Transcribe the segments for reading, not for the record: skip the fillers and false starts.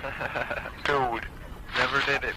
Dude, never did it.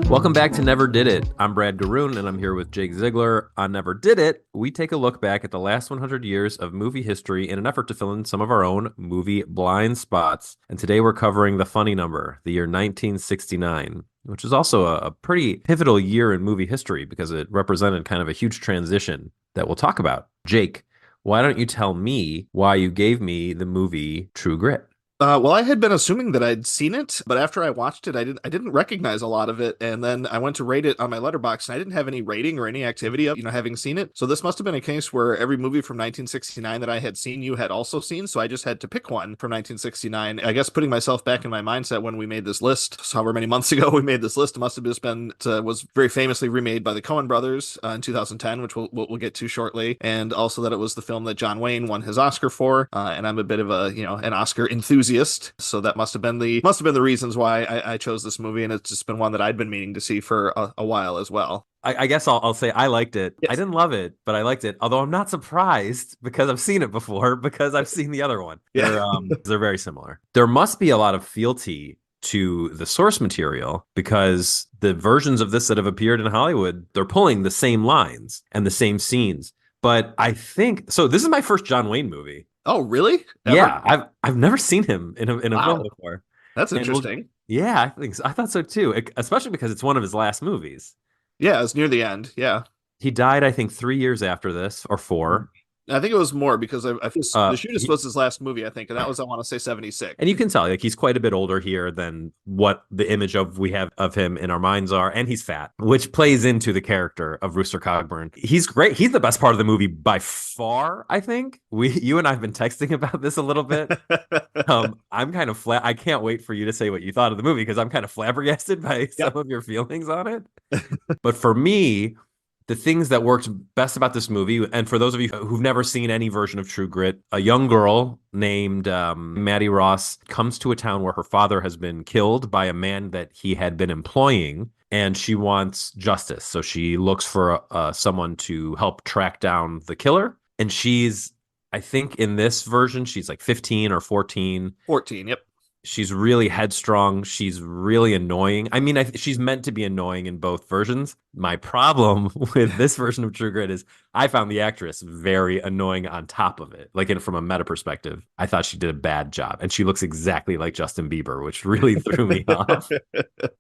Welcome back to Never Did It. I'm Brad Garoon, and I'm here with Jake Ziegler. On Never Did It, we take a look back at the last 100 years of movie history in an effort to fill in some of our own movie blind spots. And today we're covering the funny number, the year 1969, which is also a pretty pivotal year in movie history because it represented kind of a huge transition that we'll talk about. Jake, why don't you tell me why you gave me the movie True Grit? Well, I had been assuming that I'd seen it, but after I watched it, I didn't recognize a lot of it, and then I went to rate it on my letterbox, and I didn't have any rating or any activity of, having seen it. So this must have been a case where every movie from 1969 that I had seen, you had also seen, so I just had to pick one from 1969. I guess putting myself back in my mindset when we made this list, so however many months ago we made this list, it must have just been, was very famously remade by the Coen brothers in 2010, which we'll get to shortly, and also that it was the film that John Wayne won his Oscar for, and I'm a bit of a, an Oscar enthusiast. So that must have been the reasons why I chose this movie, and it's just been one that I'd been meaning to see for a while as well. I guess I'll say I liked it. Yes. I didn't love it, but I liked it. Although I'm not surprised because I've seen it before, because I've seen the other one. Yeah. They're very similar. There must be a lot of fealty to the source material because the versions of this that have appeared in Hollywood, they're pulling the same lines and the same scenes. But I think so. This is my first John Wayne movie. Oh, really? Ever? Yeah, I've never seen him in a Wow. film before. That's interesting. Yeah, I think so. I thought so too, especially because it's one of his last movies. Yeah, it's near the end. Yeah. He died, I think, 3 years after this, or four. I think it was more because The Shootist he- was his last movie, I think, and that was, I want to say, 76. And you can tell, like, he's quite a bit older here than what the image of we have of him in our minds are, and he's fat, which plays into the character of Rooster Cogburn. He's great. He's the best part of the movie by far, I think. You and I have been texting about this a little bit. I'm kind of I can't wait for you to say what you thought of the movie because I'm kind of flabbergasted by some of your feelings on it. But for me, the things that worked best about this movie, and for those of you who've never seen any version of True Grit, a young girl named Maddie Ross comes to a town where her father has been killed by a man that he had been employing, and she wants justice. So she looks for someone to help track down the killer. And I think in this version, she's like 15 or 14. 14, yep. She's really headstrong. She's really annoying. I mean, she's meant to be annoying in both versions. My problem with this version of True Grit is I found the actress very annoying on top of it. Like from a meta perspective, I thought she did a bad job. And she looks exactly like Justin Bieber, which really threw me off.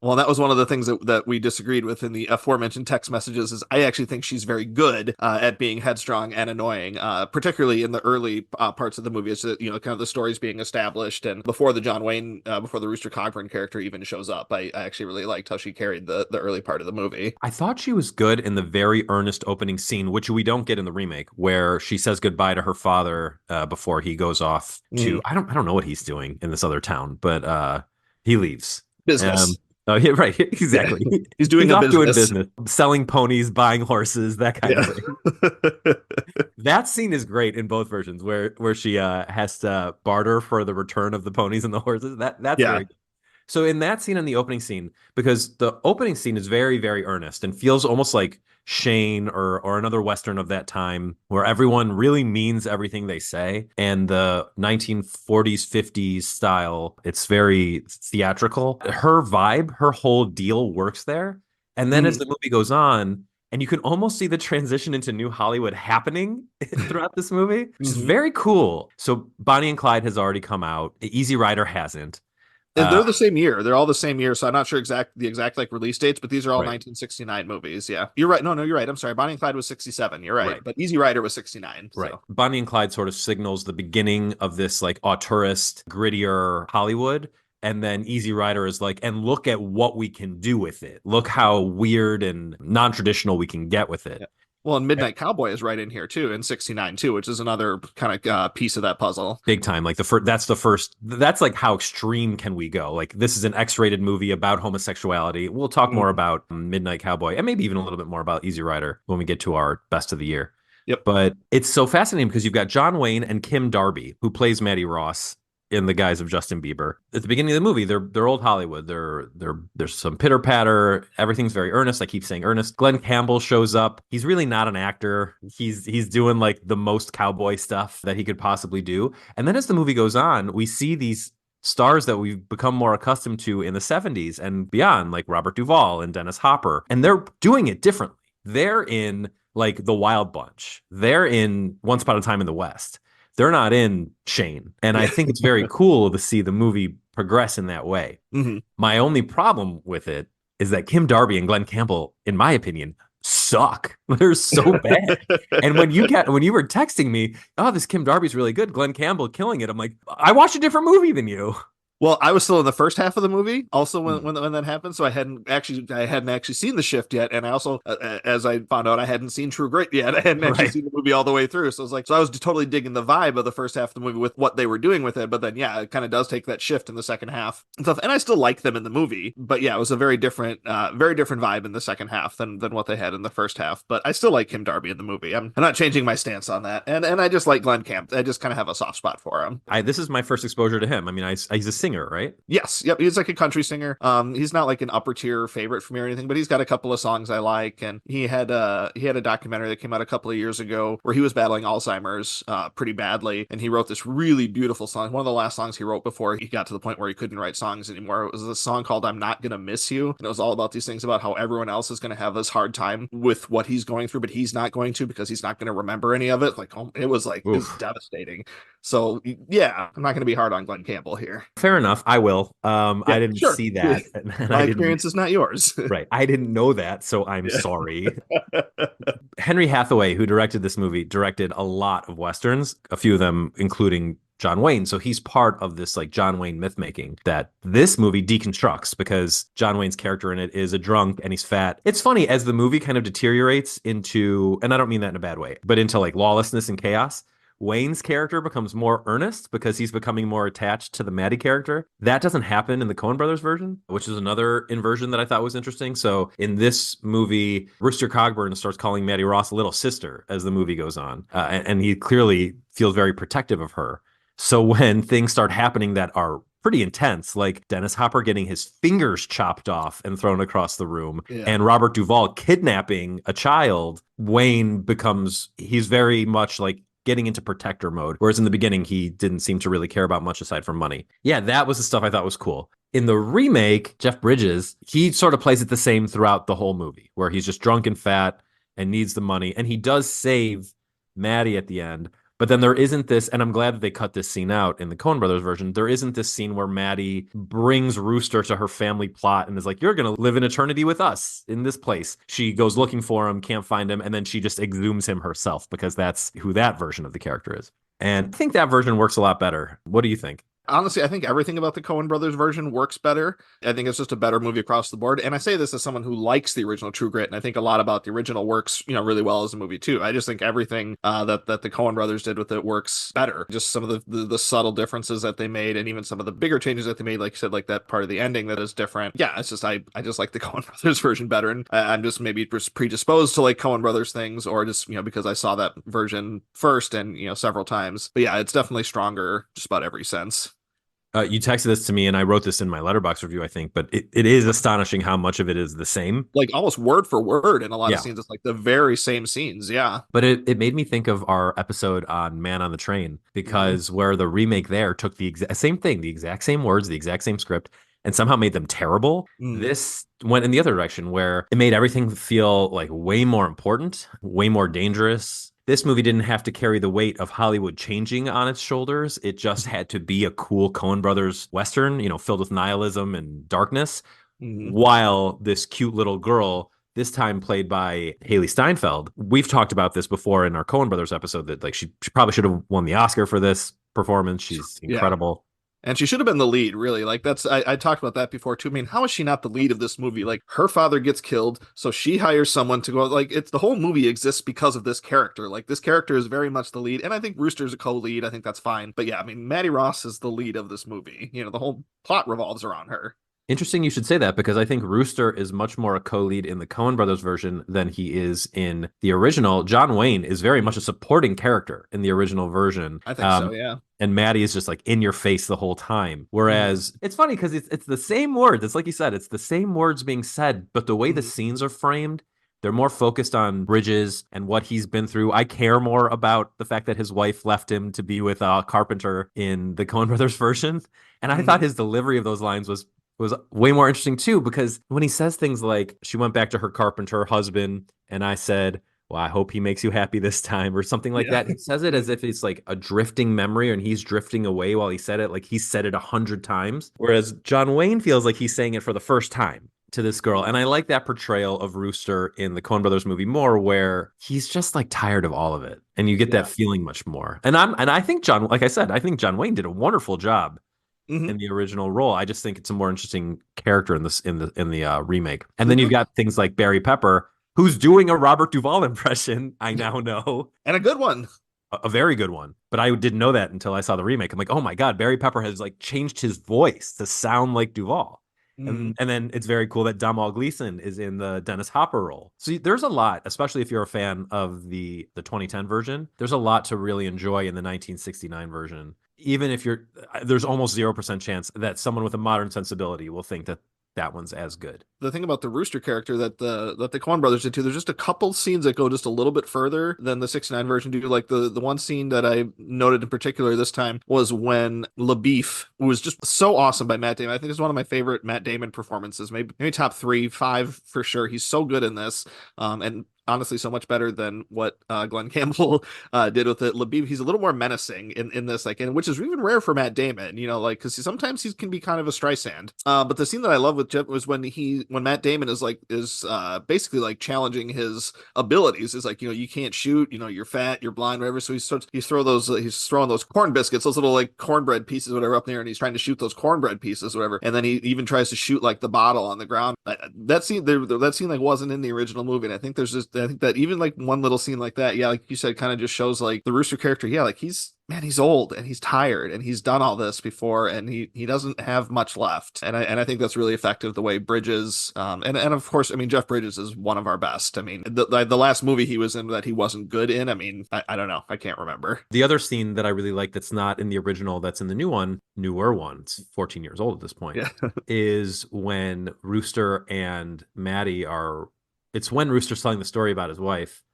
Well, that was one of the things that we disagreed with in the aforementioned text messages is I actually think she's very good at being headstrong and annoying, particularly in the early parts of the movie. It's, kind of the stories being established and before the John Wayne, before the Rooster Cogburn character even shows up. I actually really liked how she carried the early part of the movie. I thought she was good in the very earnest opening scene, which we don't get in the remake, where she says goodbye to her father before he goes off to I don't know what he's doing in this other town, but he leaves. Business. Oh, yeah, right. Exactly. Yeah. He's doing business, selling ponies, buying horses, that kind of thing. That scene is great in both versions, where she has to barter for the return of the ponies and the horses. That's very good. So in that scene and the opening scene, because the opening scene is very, very earnest and feels almost like Shane or another Western of that time where everyone really means everything they say. And the 1940s, 50s style, it's very theatrical. Her vibe, her whole deal works there. And then as the movie goes on, and you can almost see the transition into New Hollywood happening throughout this movie, which is very cool. So Bonnie and Clyde has already come out. Easy Rider hasn't. And they're the same year. They're all the same year. So I'm not sure the exact like release dates, but these are all Right. 1969 movies. Yeah, you're right. No, you're right. I'm sorry. Bonnie and Clyde was 67. You're right. But Easy Rider was 69. Right. So. Bonnie and Clyde sort of signals the beginning of this like auteurist, grittier Hollywood. And then Easy Rider is like, and look at what we can do with it. Look how weird and non-traditional we can get with it. Yeah. Well, and Midnight Cowboy is right in here too, in 69 too, which is another kind of piece of that puzzle. Big time. Like that's like how extreme can we go? Like this is an X-rated movie about homosexuality. We'll talk more about Midnight Cowboy and maybe even a little bit more about Easy Rider when we get to our best of the year. Yep. But it's so fascinating because you've got John Wayne and Kim Darby, who plays Maddie Ross. in the guise of Justin Bieber. At the beginning of the movie, they're old Hollywood. There's some pitter patter. Everything's very earnest. I keep saying earnest. Glenn Campbell shows up. He's really not an actor. He's doing like the most cowboy stuff that he could possibly do. And then as the movie goes on, we see these stars that we've become more accustomed to in the 70s and beyond, like Robert Duvall and Dennis Hopper. And they're doing it differently. They're in like The Wild Bunch. They're in Once Upon a Time in the West. They're not in Shane. And I think it's very cool to see the movie progress in that way. Mm-hmm. My only problem with it is that Kim Darby and Glenn Campbell, in my opinion, suck. They're so bad. And when you were texting me, oh, this Kim Darby's really good, Glenn Campbell killing it, I'm like, I watched a different movie than you. Well, I was still in the first half of the movie also when that happened, so I hadn't actually seen The Shift yet, and I also, as I found out, I hadn't seen True Grit yet. I hadn't actually seen the movie all the way through, so I was totally digging the vibe of the first half of the movie with what they were doing with it. But then, yeah, it kind of does take that shift in the second half and stuff. And I still like them in the movie, but yeah, it was a very different vibe in the second half than what they had in the first half. But I still like Kim Darby in the movie. I'm not changing my stance on that, and I just like Glenn Camp. I just kind of have a soft spot for him. This is my first exposure to him. I mean, he's a singer, right? Yes. Yep. He's like a country singer. He's not like an upper tier favorite for me or anything, but he's got a couple of songs I like. And he had a documentary that came out a couple of years ago where he was battling Alzheimer's pretty badly. And he wrote this really beautiful song. One of the last songs he wrote before he got to the point where he couldn't write songs anymore. It was a song called I'm Not Gonna Miss You. And it was all about these things about how everyone else is going to have this hard time with what he's going through, but he's not going to because he's not going to remember any of it. It was devastating. So yeah, I'm not going to be hard on Glenn Campbell here. Fair enough. I will. I didn't see that. My experience is not yours. Right. I didn't know that, so I'm sorry. Henry Hathaway, who directed this movie, directed a lot of Westerns, a few of them including John Wayne. So he's part of this like John Wayne myth making that this movie deconstructs because John Wayne's character in it is a drunk and he's fat. It's funny as the movie kind of deteriorates into, and I don't mean that in a bad way, but into like lawlessness and chaos. Wayne's character becomes more earnest because he's becoming more attached to the Maddie character. That doesn't happen in the Coen Brothers version, which is another inversion that I thought was interesting. So in this movie, Rooster Cogburn starts calling Maddie Ross little sister as the movie goes on. And he clearly feels very protective of her. So when things start happening that are pretty intense, like Dennis Hopper getting his fingers chopped off and thrown across the room, and Robert Duvall kidnapping a child, Wayne he's very much like getting into protector mode, whereas in the beginning, he didn't seem to really care about much aside from money. Yeah, that was the stuff I thought was cool. In the remake, Jeff Bridges, he sort of plays it the same throughout the whole movie, where he's just drunk and fat and needs the money, and he does save Maddie at the end. But then there isn't this, and I'm glad that they cut this scene out in the Coen Brothers version. There isn't this scene where Maddie brings Rooster to her family plot and is like, you're going to live in eternity with us in this place. She goes looking for him, can't find him, and then she just exhumes him herself because that's who that version of the character is. And I think that version works a lot better. What do you think? Honestly, I think everything about the Coen Brothers version works better. I think it's just a better movie across the board. And I say this as someone who likes the original True Grit, and I think a lot about the original works, really well as a movie too. I just think everything that the Coen Brothers did with it works better. Just some of the subtle differences that they made, and even some of the bigger changes that they made, like you said, like that part of the ending that is different. Yeah, it's just I just like the Coen Brothers version better, and I'm just maybe predisposed to like Coen Brothers things, or just because I saw that version first and several times. But yeah, it's definitely stronger just about every sense. You texted this to me, and I wrote this in my Letterboxd review, I think, but it is astonishing how much of it is the same. Like almost word for word in a lot of scenes. It's like the very same scenes, yeah. But it made me think of our episode on Man on the Train, because where the remake there took the same thing, the exact same words, the exact same script, and somehow made them terrible. This went in the other direction, where it made everything feel like way more important, way more dangerous. This movie didn't have to carry the weight of Hollywood changing on its shoulders. It just had to be a cool Coen Brothers Western, filled with nihilism and darkness, while this cute little girl, this time played by Haley Steinfeld. We've talked about this before in our Coen Brothers episode, that like she probably should have won the Oscar for this performance. She's incredible. And she should have been the lead, really. Like I talked about that before too. I mean, how is she not the lead of this movie? Like her father gets killed, so she hires someone to go. Like it's the whole movie exists because of this character. Like this character is very much the lead, and I think Rooster's a co-lead. I think that's fine. But yeah, I mean, Maddie Ross is the lead of this movie. The whole plot revolves around her. Interesting you should say that, because I think Rooster is much more a co-lead in the Coen Brothers version than he is in the original. John Wayne is very much a supporting character in the original version. I think so, yeah. and Maddie is just like in your face the whole time. Whereas it's funny because it's the same words. It's like you said, it's the same words being said, but the way the scenes are framed, they're more focused on Bridges and what he's been through. I care more about the fact that his wife left him to be with Carpenter in the Coen Brothers version. And I thought his delivery of those lines was way more interesting too, because when he says things like, she went back to her Carpenter husband, and I said, well, I hope he makes you happy this time, or something like that. He says it as if it's like a drifting memory and he's drifting away while he said it, like he said it 100 times. Whereas John Wayne feels like he's saying it for the first time to this girl. And I like that portrayal of Rooster in the Coen Brothers movie more, where he's just like tired of all of it. And you get that feeling much more. And I think like I said, I think John Wayne did a wonderful job in the original role. I just think it's a more interesting character in the remake. And then you've got things like Barry Pepper, who's doing a Robert Duvall impression, I now know. And a good one. A very good one. But I didn't know that until I saw the remake. I'm like, oh my God, Barry Pepper has like changed his voice to sound like Duvall. And then it's very cool that Domhnall Gleeson is in the Dennis Hopper role. So there's a lot, especially if you're a fan of the 2010 version, there's a lot to really enjoy in the 1969 version. Even if there's almost 0% chance that someone with a modern sensibility will think that one's as good. The thing about the Rooster character that the Coen Brothers did too, there's just a couple scenes that go just a little bit further than the 69 version do. Like the one scene that I noted in particular this time was when LaBeef was just so awesome by Matt Damon. I think it's one of my favorite Matt Damon performances, maybe top 3, 5 for sure. He's so good in this. And honestly so much better than what Glenn Campbell did with it. LaBeef, he's a little more menacing in this, like, and which is even rare for Matt Damon, you know, like, because sometimes he can be kind of a Streisand. But the scene that I love with Jeff was when Matt Damon is basically like challenging his abilities. Is like, you know, you can't shoot, you know, you're fat, you're blind, whatever. So he's throwing those corn biscuits, those little like cornbread pieces, whatever, up there, and he's trying to shoot those cornbread pieces, whatever. And then he even tries to shoot like the bottle on the ground. That scene like wasn't in the original movie, and I think that even like one little scene like that, like you said, kind of just shows like the Rooster character, like he's old and he's tired and he's done all this before and he doesn't have much left. And I think that's really effective, the way Bridges, and of course, I mean, Jeff Bridges is one of our best. I mean, the last movie he was in that he wasn't good in, I mean, I don't know, I can't remember. The other scene that I really like that's not in the original, that's in the newer one, it's 14 years old at this point, is when Rooster and Maddie it's when Rooster's telling the story about his wife.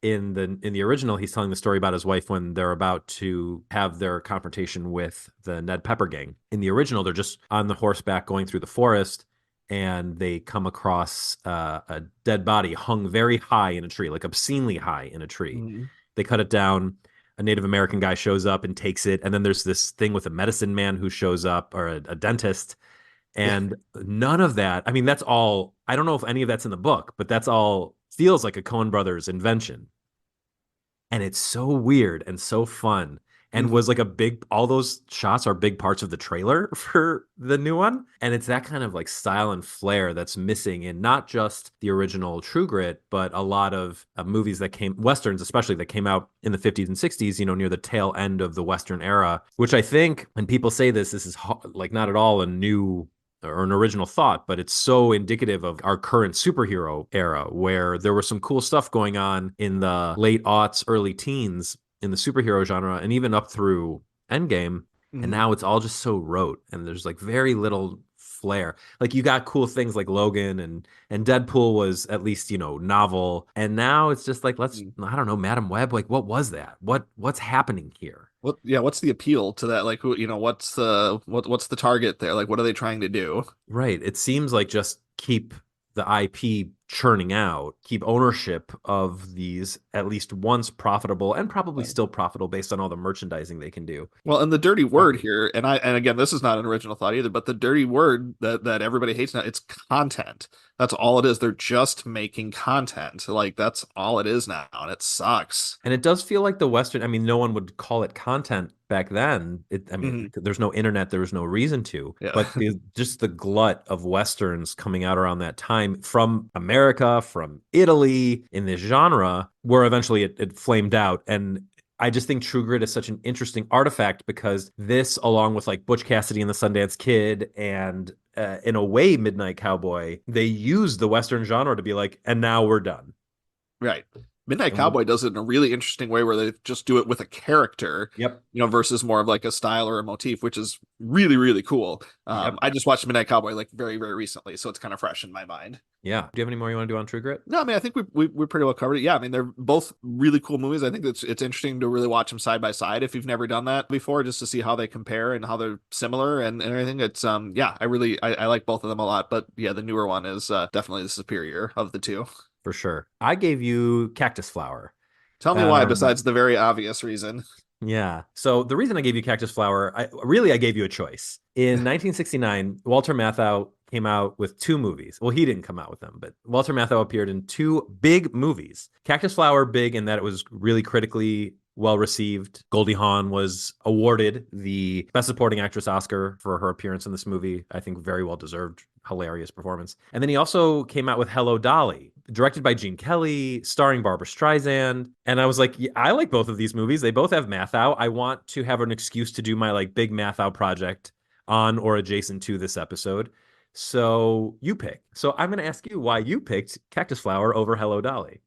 In the original, he's telling the story about his wife when they're about to have their confrontation with the Ned Pepper gang. In the original, they're just on the horseback going through the forest, and they come across a dead body hung very high in a tree, like obscenely high in a tree. They cut it down. A Native American guy shows up and takes it. And then there's this thing with a medicine man who shows up, or a dentist. And none of that, I mean, that's all, I don't know if any of that's in the book, but that's all feels like a Coen Brothers invention. And it's so weird and so fun, and was like all those shots are big parts of the trailer for the new one. And it's that kind of like style and flair that's missing in not just the original True Grit, but a lot of movies Westerns especially, that came out in the 50s and 60s, you know, near the tail end of the Western era, which I think, when people say this is like not at all a new or an original thought, but it's so indicative of our current superhero era, where there was some cool stuff going on in the late aughts, early teens in the superhero genre, and even up through Endgame. And now it's all just so rote, and there's like very little flair. Like, you got cool things like Logan and Deadpool was at least, you know, novel. And now it's just like, I don't know, Madam Web, like, what was that? What's happening here? What's the appeal to that? Like, who, you know, what's the target there? Like, what are they trying to do? Right. It seems like just keep the IP churning out, keep ownership of these at least once profitable, and probably still profitable based on all the merchandising they can do. Well, and the dirty word here, and again, this is not an original thought either, but the dirty word that everybody hates now, it's content. That's all it is. They're just making content. Like, that's all it is now, and it sucks. And it does feel like the Western, I mean, no one would call it content back then. There's no internet, there was no reason to. But just the glut of Westerns coming out around that time from America, from Italy, in this genre, where eventually it flamed out. And I just think True Grit is such an interesting artifact, because this, along with like Butch Cassidy and the Sundance Kid, and in a way Midnight Cowboy, they use the Western genre to be like, and now we're done. Right. Midnight And what, Cowboy does it in a really interesting way where they just do it with a character, yep. versus more of like a style or a motif, which is really, really cool. Yep. I just watched Midnight Cowboy like very, very recently, so it's kind of fresh in my mind. Yeah. Do you have any more you want to do on True Grit? No, I mean, I think we pretty well covered it. Yeah, I mean, they're both really cool movies. I think it's interesting to really watch them side by side if you've never done that before, just to see how they compare and how they're similar and everything. It's yeah, I like both of them a lot, but yeah, the newer one is definitely the superior of the two. For sure. I gave you Cactus Flower. Tell me why, besides the very obvious reason. Yeah. So the reason I gave you Cactus Flower, I gave you a choice. In 1969, Walter Matthau came out with two movies. Well, he didn't come out with them, but Walter Matthau appeared in two big movies. Cactus Flower, big in that it was really critically well received. Goldie Hawn was awarded the Best Supporting Actress Oscar for her appearance in this movie. I think very well deserved. Hilarious performance. And then he also came out with Hello, Dolly, directed by Gene Kelly, starring Barbara Streisand. And I was like, yeah, I like both of these movies. They both have Matthau. I want to have an excuse to do my like big Matthau project on or adjacent to this episode. So you pick. So I'm going to ask you why you picked Cactus Flower over Hello, Dolly.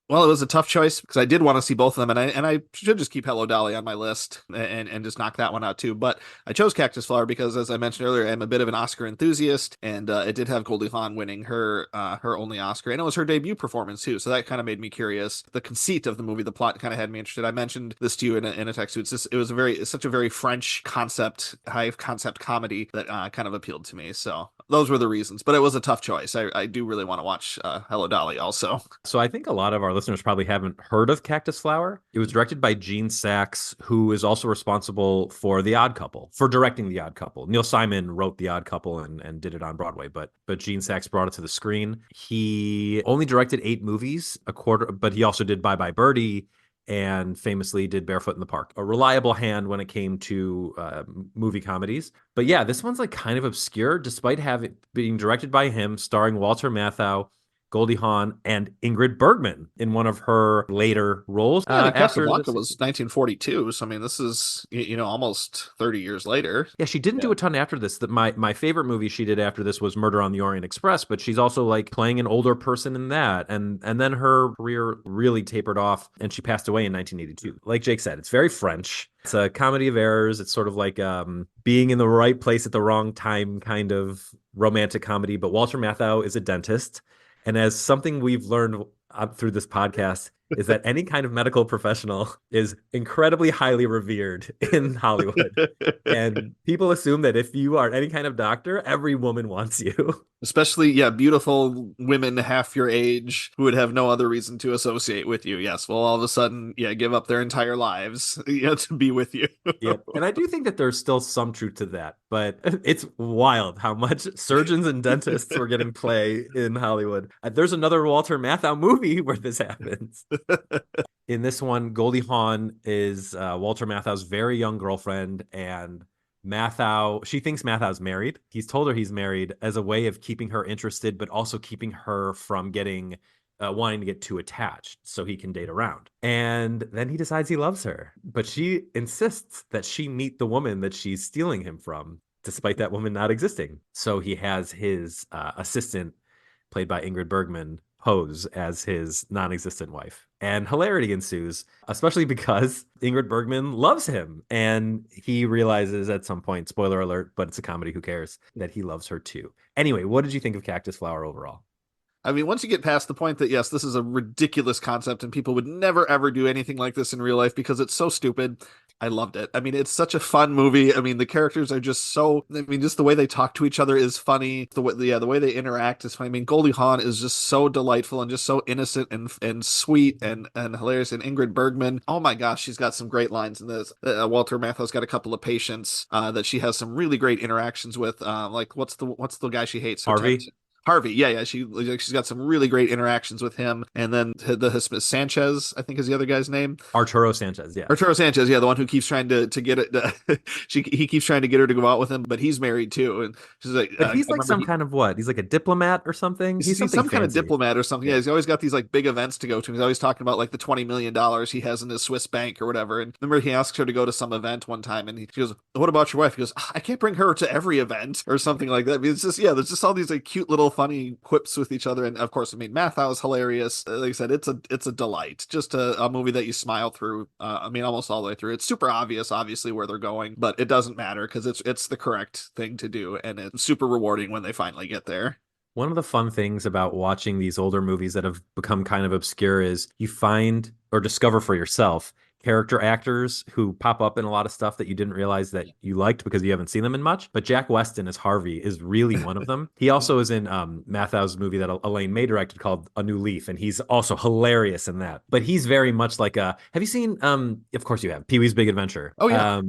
Well, it was a tough choice because I did want to see both of them, and I should just keep Hello Dolly on my list and just knock that one out too. But I chose Cactus Flower because, as I mentioned earlier, I'm a bit of an Oscar enthusiast, and it did have Goldie Hawn winning her only Oscar, and it was her debut performance too. So that kind of made me curious. The conceit of the movie, the plot, kind of had me interested. I mentioned this to you in a text. It's such a very French concept, high concept comedy that kind of appealed to me. So those were the reasons. But it was a tough choice. I do really want to watch Hello Dolly also. So I think a lot of our listeners probably haven't heard of Cactus Flower. It was directed by Gene Saks, who is also responsible for The Odd Couple, for directing The Odd Couple. Neil Simon wrote The Odd Couple and did it on Broadway, but Gene Saks brought it to the screen. He only directed 8 movies, a quarter, but he also did Bye Bye Birdie and famously did Barefoot in the Park. A reliable hand when it came to movie comedies. But yeah, this one's like kind of obscure, despite being directed by him, starring Walter Matthau, Goldie Hawn, and Ingrid Bergman in one of her later roles. Yeah, Casablanca was 1942, so I mean, this is almost 30 years later. Yeah, she didn't do a ton after this. My favorite movie she did after this was Murder on the Orient Express, but she's also like playing an older person in that, and then her career really tapered off, and she passed away in 1982. Like Jake said, it's very French. It's a comedy of errors. It's sort of like being in the right place at the wrong time kind of romantic comedy. But Walter Matthau is a dentist. And as something we've learned through this podcast is that any kind of medical professional is incredibly highly revered in Hollywood. And people assume that if you are any kind of doctor, every woman wants you. Especially, yeah, beautiful women half your age who would have no other reason to associate with you. Yes, well, all of a sudden, yeah, give up their entire lives to be with you. Yep. And I do think that there's still some truth to that, but it's wild how much surgeons and dentists were getting play in Hollywood. There's another Walter Matthau movie where this happens. In this one, Goldie Hawn is Walter Matthau's very young girlfriend, and she thinks Matthau's married. He's told her he's married as a way of keeping her interested, but also keeping her from wanting to get too attached so he can date around. And then he decides he loves her, but she insists that she meet the woman that she's stealing him from, despite that woman not existing. So he has his assistant, played by Ingrid Bergman, pose as his non-existent wife. And hilarity ensues, especially because Ingrid Bergman loves him. And he realizes at some point, spoiler alert, but it's a comedy, who cares, that he loves her too. Anyway, what did you think of Cactus Flower overall? I mean, once you get past the point that, yes, this is a ridiculous concept and people would never, ever do anything like this in real life because it's so stupid, I loved it. I mean, it's such a fun movie. I mean, the characters are just just the way they talk to each other is funny. The way they interact is funny. I mean, Goldie Hawn is just so delightful and just so innocent and sweet and hilarious. And Ingrid Bergman, oh my gosh, she's got some great lines in this. Walter Matthau's got a couple of patients that she has some really great interactions with. Like what's the guy she hates? Harvey, yeah, she's got some really great interactions with him, and then the Sanchez, I think is the other guy's name. Arturo Sanchez, yeah, the one who keeps trying to get it. He keeps trying to get her to go out with him, but he's married too, and she's like, but he's like some kind of what? He's like a diplomat or something. He's some kind of diplomat or something. Yeah, he's always got these like big events to go to. He's always talking about like the $20 million he has in his Swiss bank or whatever. And remember, he asks her to go to some event one time, and she goes, "What about your wife?" He goes, "I can't bring her to every event," or something like that. I mean, it's just there's just all these like cute little funny quips with each other. And of course, I mean, Matthau is hilarious. Like I said, it's a delight. Just a movie that you smile through. I mean, almost all the way through. It's super obvious, obviously, where they're going, but it doesn't matter because it's the correct thing to do, and it's super rewarding when they finally get there. One of the fun things about watching these older movies that have become kind of obscure is you find or discover for yourself character actors who pop up in a lot of stuff that you didn't realize that you liked because you haven't seen them in much. But Jack Weston as Harvey is really one of them. He also is in Matthau's movie that Elaine May directed called A New Leaf, and he's also hilarious in that. But he's very much like have you seen, of course you have, Pee-wee's Big Adventure? Oh, yeah.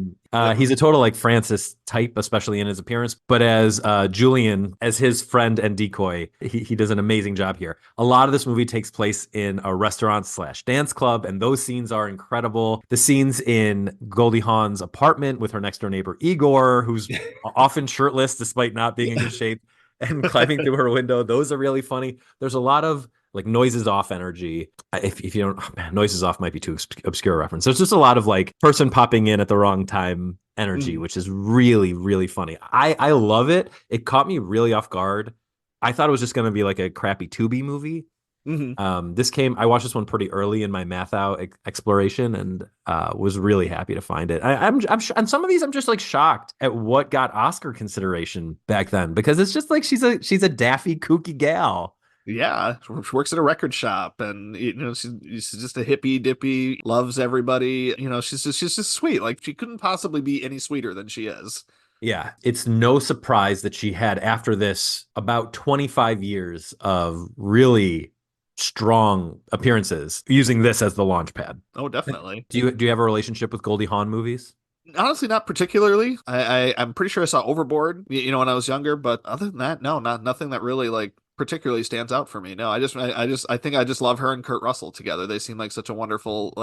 He's a total like Francis type, especially in his appearance. But as Julian, as his friend and decoy, he does an amazing job here. A lot of this movie takes place in a restaurant/dance club, and those scenes are incredible. The scenes in Goldie Hawn's apartment with her next door neighbor Igor, who's often shirtless despite not being in good shape, and climbing through her window, those are really funny. There's a lot of like noises off energy. If you don't, oh man, noises off might be too obscure a reference. There's just a lot of like person popping in at the wrong time energy, which is really, really funny. I love it. It caught me really off guard. I thought it was just going to be like a crappy Tubi movie. I watched this one pretty early in my Matthau exploration, and was really happy to find it. I'm sure, and some of these I'm just like shocked at what got Oscar consideration back then, because it's just like she's a daffy kooky gal. Yeah, she works at a record shop, and she's just a hippy dippy, loves everybody. She's just sweet. Like, she couldn't possibly be any sweeter than she is. Yeah, it's no surprise that she had, after this, about 25 years of really strong appearances, using this as the launch pad. Oh, definitely. Do you have a relationship with Goldie Hawn movies? Honestly, not particularly. I'm pretty sure I saw Overboard, when I was younger, but other than that, no, nothing that really like particularly stands out for me. No, I think I just love her and Kurt Russell together. They seem like such a wonderful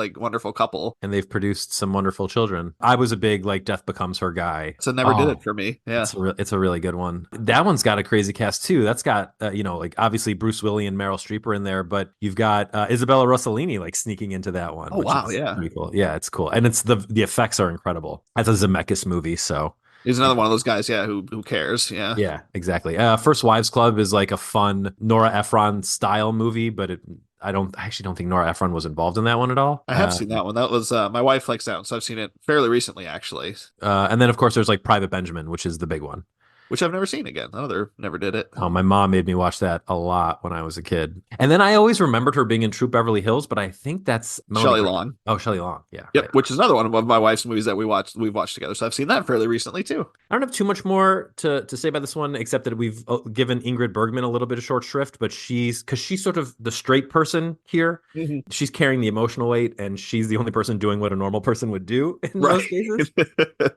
couple. And they've produced some wonderful children. I was a big like Death Becomes Her guy. So never did it for me. Yeah. It's a really good one. That one's got a crazy cast too. That's got like obviously Bruce Willis and Meryl Streep are in there, but you've got Isabella Rossellini like sneaking into that one. Oh wow, yeah. Pretty cool. Yeah, it's cool. And it's the effects are incredible. That's a Zemeckis movie, so he's another one of those guys, yeah, who cares, yeah. Yeah, exactly. First Wives Club is like a fun Nora Ephron style movie, but I actually don't think Nora Ephron was involved in that one at all. I have seen that one. That was my wife likes that one, so I've seen it fairly recently, actually. And then of course there's like Private Benjamin, which is the big one. Which I've never seen again. Another never did it. Oh, my mom made me watch that a lot when I was a kid. And then I always remembered her being in Troop Beverly Hills, but I think that's Shelley Long. Oh, Shelley Long. Yeah. Yep, right. Which is another one of my wife's movies that we've watched together. So I've seen that fairly recently too. I don't have too much more to say about this one, except that we've given Ingrid Bergman a little bit of short shrift, but she's sort of the straight person here. Mm-hmm. She's carrying the emotional weight, and she's the only person doing what a normal person would do in most cases.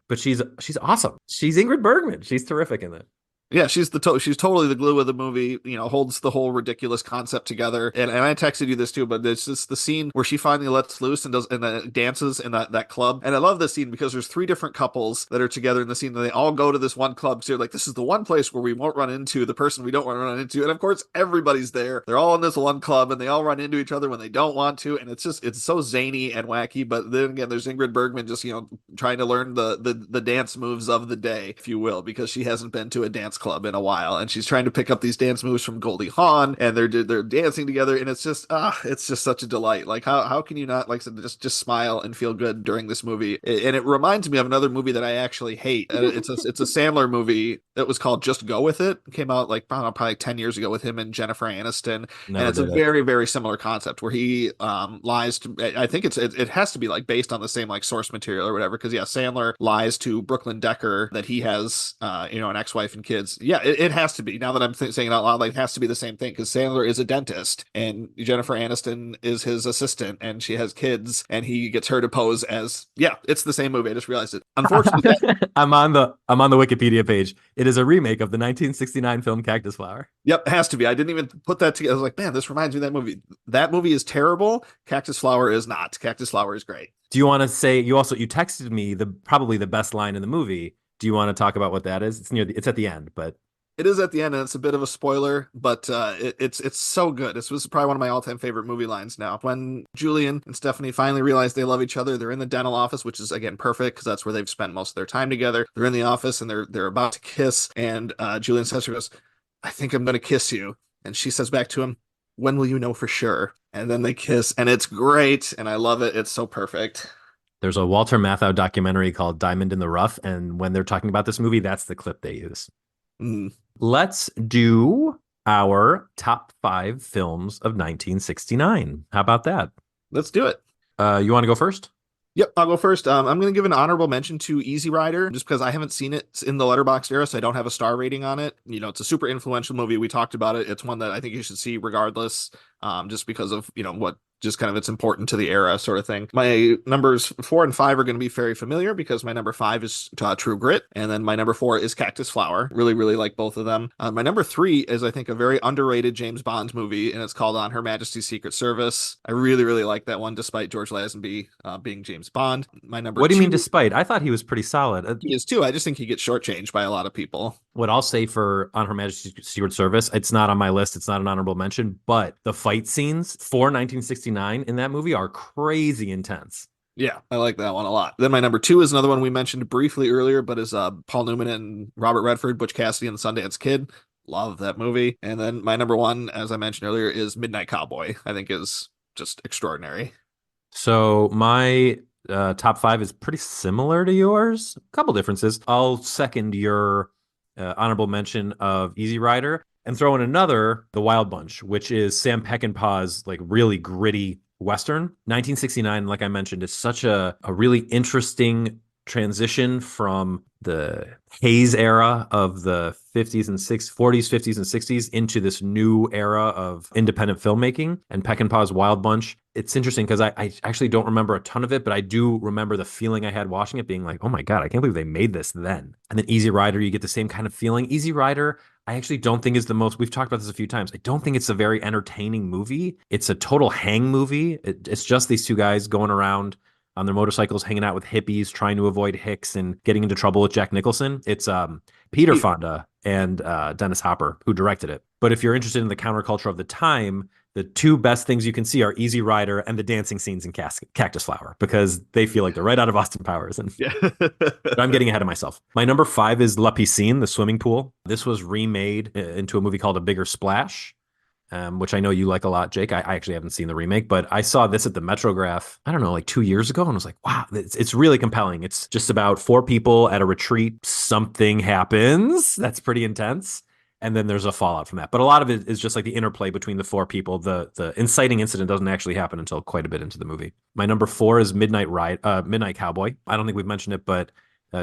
But she's awesome. She's Ingrid Bergman. She's terrific in it. Yeah, she's totally the glue of the movie, holds the whole ridiculous concept together. And I texted you this too, but it's just the scene where she finally lets loose and dances in that club. And I love this scene because there's 3 different couples that are together in the scene, and they all go to this one club. So like, this is the one place where we won't run into the person we don't want to run into. And of course, everybody's there. They're all in this one club, and they all run into each other when they don't want to. And it's so zany and wacky. But then again, there's Ingrid Bergman just, trying to learn the dance moves of the day, if you will, because she hasn't been to a dance club in a while, and she's trying to pick up these dance moves from Goldie Hawn, and they're dancing together, and it's just such a delight. Like, how can you not, like, just smile and feel good during this movie? And it reminds me of another movie that I actually hate. It's a Sandler movie that was called Just Go With It. It came out like probably 10 years ago with him and Jennifer Aniston. And it's a very, very similar concept where he lies to, I think it has to be like based on the same like source material or whatever, because Sandler lies to Brooklyn Decker that he has an ex-wife and kids. Yeah, it has to be. Now that I'm saying it out loud, like, it has to be the same thing, because Sandler is a dentist and Jennifer Aniston is his assistant, and she has kids, and he gets her to pose as, it's the same movie. I just realized it. Unfortunately, I'm on the Wikipedia page. It is a remake of the 1969 film Cactus Flower. Yep, it has to be. I didn't even put that together. I was like, man, this reminds me of that movie. That movie is terrible. Cactus Flower is not. Cactus Flower is great. Do you want to say, you texted me probably the best line in the movie. Do you want to talk about what that is? It's at the end, but it is at the end, and it's a bit of a spoiler, but it's so good. This was probably one of my all-time favorite movie lines now. When Julian and Stephanie finally realize they love each other, they're in the dental office, which is, again, perfect, because that's where they've spent most of their time together. They're in the office, and they're about to kiss, and Julian says, she goes, I think I'm going to kiss you. And she says back to him, when will you know for sure? And then they kiss, and it's great. And I love it. It's so perfect. There's a Walter Matthau documentary called Diamond in the Rough. And when they're talking about this movie, that's the clip they use. Mm. Let's do our top 5 films of 1969. How about that? Let's do it. You want to go first? Yep, I'll go first. I'm going to give an honorable mention to Easy Rider just because I haven't seen it in the Letterboxd era, so I don't have a star rating on it. You know, it's a super influential movie. We talked about it. It's one that I think you should see regardless, just because of, you know, what just kind of it's important to the era sort of thing. My numbers 4 and 5 are going to be very familiar because my number 5 is True Grit, and then my number 4 is Cactus Flower. Really, really like both of them. My number 3 is, I think, a very underrated James Bond movie, and it's called On Her Majesty's Secret Service. I really, really like that one, despite George Lazenby being James Bond. My number What do you 2, mean despite? I thought he was pretty solid. he is too. I just think he gets shortchanged by a lot of people. What I'll say for On Her Majesty's Secret Service, it's not on my list. It's not an honorable mention, but the fight scenes for 1969 in that movie are crazy intense. Yeah, I like that one a lot. Then my number 2 is another one we mentioned briefly earlier, but is Paul Newman and Robert Redford, Butch Cassidy and the Sundance Kid. Love that movie. And then my number 1, as I mentioned earlier, is Midnight Cowboy. I think is just extraordinary. So my top 5 is pretty similar to yours. A couple differences. I'll second your honorable mention of Easy Rider and throw in another, The Wild Bunch, which is Sam Peckinpah's like really gritty Western. 1969, like I mentioned, is such a really interesting transition from the haze era of the 40s, 50s, and 60s into this new era of independent filmmaking. And Peckinpah's Wild Bunch, it's interesting because I actually don't remember a ton of it, but I do remember the feeling I had watching it being like, oh my God, I can't believe they made this then. And then Easy Rider, you get the same kind of feeling. Easy Rider, I actually don't think is the most, we've talked about this a few times. I don't think it's a very entertaining movie. It's a total hang movie. It's just these two guys going around on their motorcycles, hanging out with hippies, trying to avoid Hicks and getting into trouble with Jack Nicholson. It's Peter Fonda and Dennis Hopper who directed it. But if you're interested in the counterculture of the time, the 2 best things you can see are Easy Rider and the dancing scenes in Cactus Flower, because they feel like they're right out of Austin Powers. And Yeah. but I'm getting ahead of myself. My number 5 is La Piscine, the swimming pool. This was remade into a movie called A Bigger Splash, which I know you like a lot, Jake. I actually haven't seen the remake, but I saw this at the Metrograph, I don't know, like 2 years ago, and was like, wow, it's really compelling. It's just about 4 people at a retreat. Something happens. That's pretty intense. And then there's a fallout from that. But a lot of it is just like the interplay between the 4 people. The inciting incident doesn't actually happen until quite a bit into the movie. My number 4 is Midnight Cowboy. I don't think we've mentioned it, but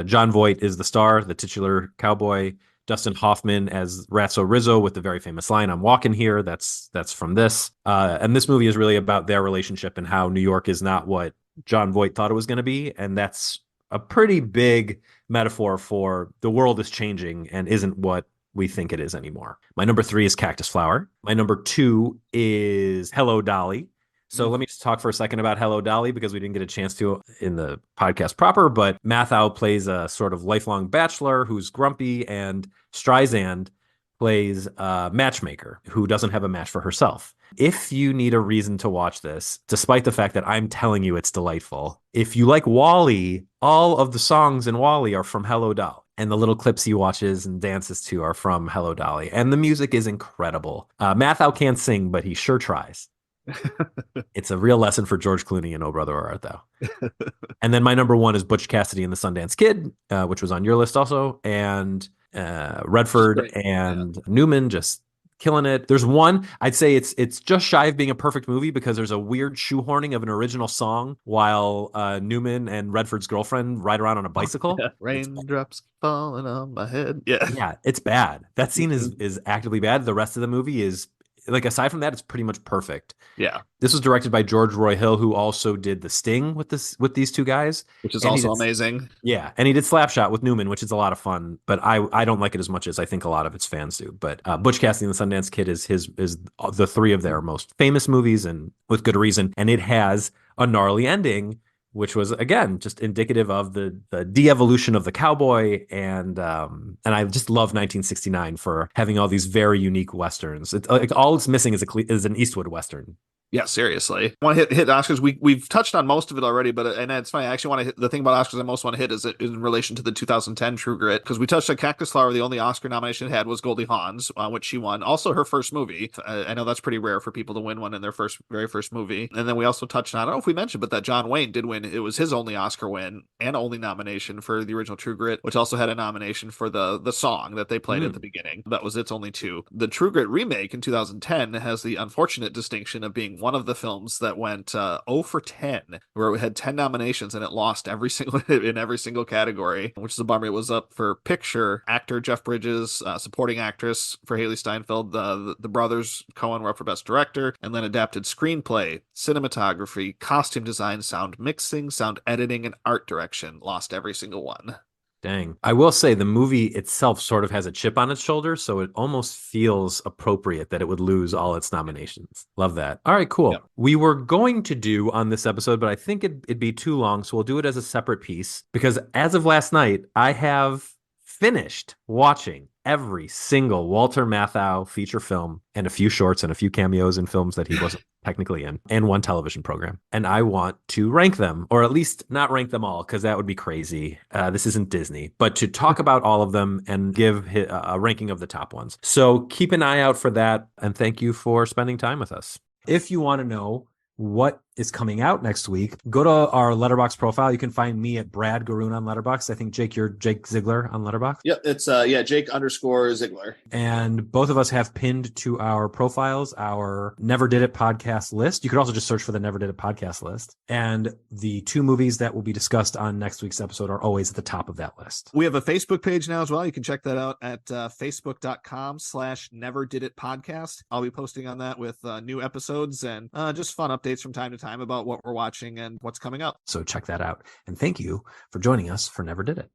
Jon Voight is the star, the titular cowboy. Dustin Hoffman as Ratso Rizzo with the very famous line, "I'm walking here." That's from this. And this movie is really about their relationship and how New York is not what Jon Voight thought it was going to be. And that's a pretty big metaphor for the world is changing and isn't what we think it is anymore. My number 3 is Cactus Flower. My number 2 is Hello, Dolly. So let me just talk for a second about Hello, Dolly, because we didn't get a chance to in the podcast proper, but Matthau plays a sort of lifelong bachelor who's grumpy, and Streisand plays a matchmaker who doesn't have a match for herself. If you need a reason to watch this, despite the fact that I'm telling you it's delightful, if you like WALL-E, all of the songs in WALL-E are from Hello, Dolly. And the little clips he watches and dances to are from Hello, Dolly. And the music is incredible. Matthau can't sing, but he sure tries. It's a real lesson for George Clooney and Oh Brother Where Art Thou. And then my number 1 is Butch Cassidy and the Sundance Kid, which was on your list also. And Redford and Newman just killing it. There's one, I'd say it's just shy of being a perfect movie because there's a weird shoehorning of an original song while Newman and Redford's girlfriend ride around on a bicycle. Yeah. Raindrops falling on my head. Yeah. Yeah, it's bad. That scene is actively bad. The rest of the movie is, like, aside from that, it's pretty much perfect. Yeah. This was directed by George Roy Hill, who also did The Sting with these 2 guys, which is also amazing. Yeah, and he did Slapshot with Newman, which is a lot of fun. But I don't like it as much as I think a lot of its fans do. But Butch Cassidy and the Sundance Kid is the 3 of their most famous movies, and with good reason. And it has a gnarly ending, which was, again, just indicative of the de-evolution of the cowboy. And I just love 1969 for having all these very unique Westerns. It's like all it's missing is an Eastwood Western. Yeah, seriously. I want to hit Oscars. We've touched on most of it already, but and it's funny. I actually want to hit the thing about Oscars I most want to hit is in relation to the 2010 True Grit, because we touched on Cactus Flower. The only Oscar nomination it had was Goldie Hawn's, which she won. Also, her first movie. I know that's pretty rare for people to win one in their very first movie. And then we also touched on, I don't know if we mentioned, but that John Wayne did win. It was his only Oscar win and only nomination for the original True Grit, which also had a nomination for the song that they played at the beginning. That was its only two. The True Grit remake in 2010 has the unfortunate distinction of being one of the films that went 0 for 10, where it had 10 nominations and it lost in every single category, which is a bummer. It was up for picture, actor Jeff Bridges, supporting actress for Haley Steinfeld, the brothers Coen were up for best director, and then adapted screenplay, cinematography, costume design, sound mixing, sound editing, and art direction. Lost every single one. Dang. I will say the movie itself sort of has a chip on its shoulder, so it almost feels appropriate that it would lose all its nominations. Love that. All right, cool. Yep. We were going to do on this episode, but I think it'd be too long, so we'll do it as a separate piece, because as of last night, I have finished watching every single Walter Matthau feature film and a few shorts and a few cameos in films that he wasn't technically in, and one television program. And I want to rank them, or at least not rank them all, because that would be crazy. This isn't Disney, but to talk about all of them and give a ranking of the top ones. So keep an eye out for that. And thank you for spending time with us. If you want to know what is coming out next week, go to our Letterboxd profile. You can find me at Brad Garoon on Letterboxd. I think Jake, you're Jake Ziegler on Letterboxd. Yep, it's Jake_Ziegler. And both of us have pinned to our profiles our Never Did It podcast list. You could also just search for the Never Did It podcast list. And the two movies that will be discussed on next week's episode are always at the top of that list. We have a Facebook page now as well. You can check that out at facebook.com/Never Did It podcast. I'll be posting on that with new episodes and just fun updates from time to time about what we're watching and what's coming up. So check that out. And thank you for joining us for Never Did It.